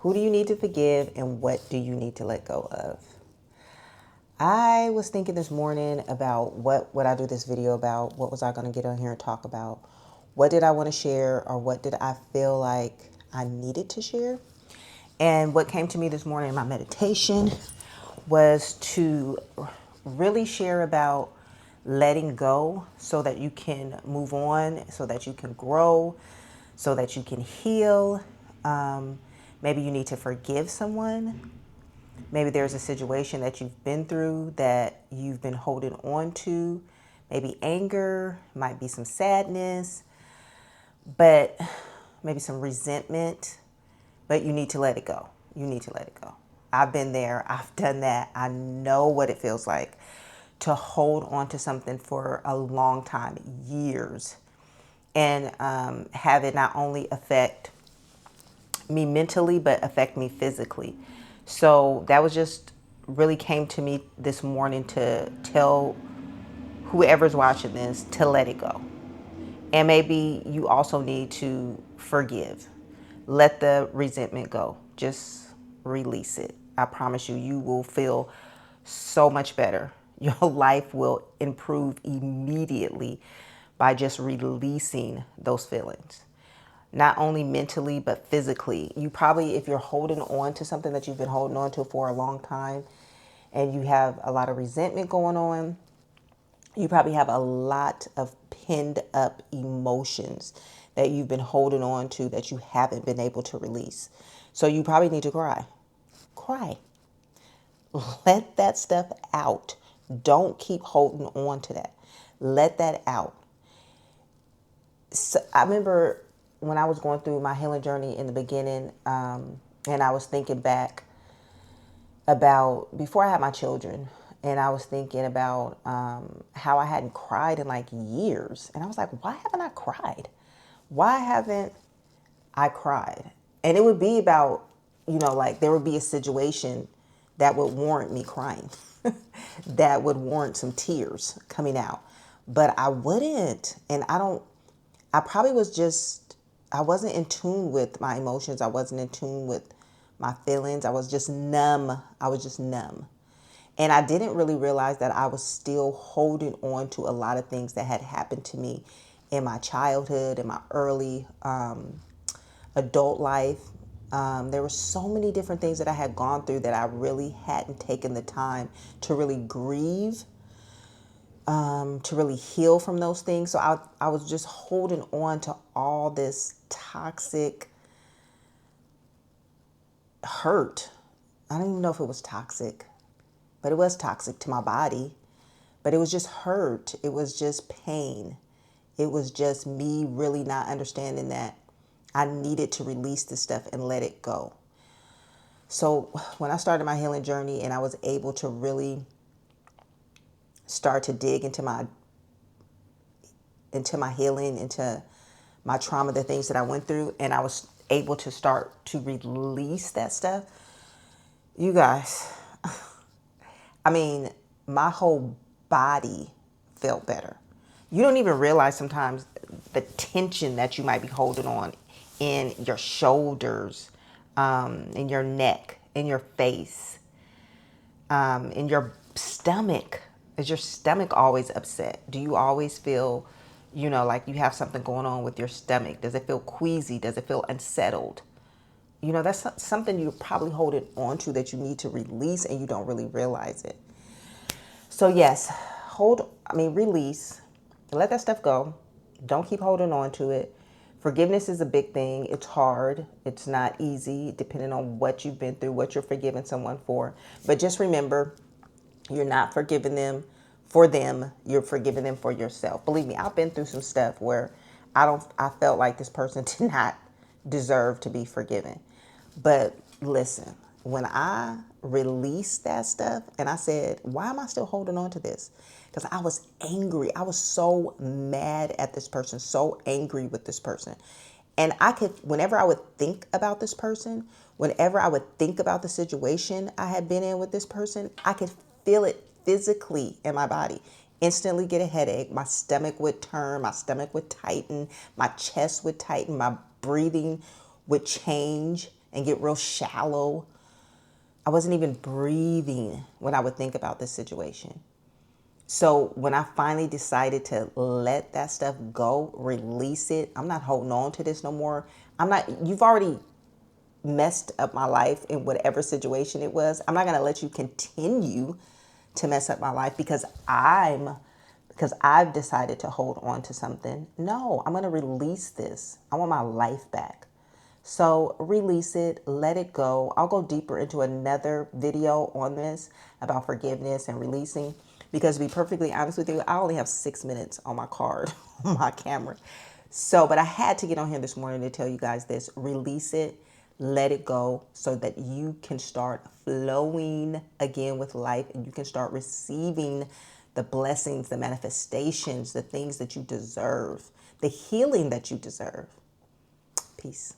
Who do you need to forgive and what do you need to let go of? I was thinking this morning about what would I do this video about? What was I going to get on here and talk about? What did I want to share or what did I feel like I needed to share? And what came to me this morning in my meditation was to really share about letting go so that you can move on, so that you can grow, so that you can heal. Maybe you need to forgive someone. Maybe there's a situation that you've been through that you've been holding on to. Maybe anger, might be some sadness, but maybe some resentment, but you need to let it go. You need to let it go. I've been there. I've done that. I know what it feels like to hold on to something for a long time, years, and have it not only affect me mentally, but affect me physically. So that was just really came to me this morning to tell whoever's watching this to let it go. And maybe you also need to forgive. Let the resentment go. Just release it. I promise you, you will feel so much better. Your life will improve immediately by just releasing those feelings. Not only mentally, but physically. You probably, if you're holding on to something that you've been holding on to for a long time and you have a lot of resentment going on, you probably have a lot of pinned up emotions that you've been holding on to that you haven't been able to release. So you probably need to cry. Cry. Let that stuff out. Don't keep holding on to that. Let that out. So I remember when I was going through my healing journey in the beginning, and I was thinking back about before I had my children, and I was thinking about how I hadn't cried in like years. And I was like, why haven't I cried? Why haven't I cried? And it would be about, like there would be a situation that would warrant me crying, that would warrant some tears coming out. But I wouldn't. And I probably was just, I wasn't in tune with my emotions. I wasn't in tune with my feelings. I was just numb. I was just numb. And I didn't really realize that I was still holding on to a lot of things that had happened to me in my childhood, in my early adult life. There were so many different things that I had gone through that I really hadn't taken the time to really grieve, to really heal from those things. So I was just holding on to all this toxic hurt. I don't even know if it was toxic, but it was toxic to my body. But it was just hurt. It was just pain. It was just me really not understanding that I needed to release this stuff and let it go. So when I started my healing journey and I was able to really start to dig into my healing, into my trauma, the things that I went through, and I was able to start to release that stuff, you guys, I mean, my whole body felt better. You don't even realize sometimes the tension that you might be holding on in your shoulders, in your neck, in your face, in your stomach. Is your stomach always upset? Do you always feel, like you have something going on with your stomach? Does it feel queasy? Does it feel unsettled? That's something you're probably holding on to that you need to release and you don't really realize it. So yes, release, let that stuff go. Don't keep holding on to it. Forgiveness is a big thing. It's hard. It's not easy, depending on what you've been through, what you're forgiving someone for. But just remember, you're not forgiving them for them. You're forgiving them for yourself. Believe me, I've been through some stuff where I felt like this person did not deserve to be forgiven. But listen, when I released that stuff and I said, why am I still holding on to this? Because I was angry. I was so mad at this person, so angry with this person. And whenever I would think about this person, whenever I would think about the situation I had been in with this person, I could feel it physically in my body. Instantly get a headache. My stomach would turn, my stomach would tighten, my chest would tighten, my breathing would change. and get real shallow. I wasn't even breathing when I would think about this situation. So when I finally decided to let that stuff go, release it, I'm not holding on to this no more. You've already messed up my life in whatever situation it was. I'm not going to let you continue to mess up my life because I've decided to hold on to something. No, I'm going to release this. I want my life back. So release it, let it go. I'll go deeper into another video on this about forgiveness and releasing, because to be perfectly honest with you, I only have 6 minutes on my card, on my camera. So, but I had to get on here this morning to tell you guys this: release it, let it go, so that you can start flowing again with life, and you can start receiving the blessings, the manifestations, the things that you deserve, the healing that you deserve. Peace.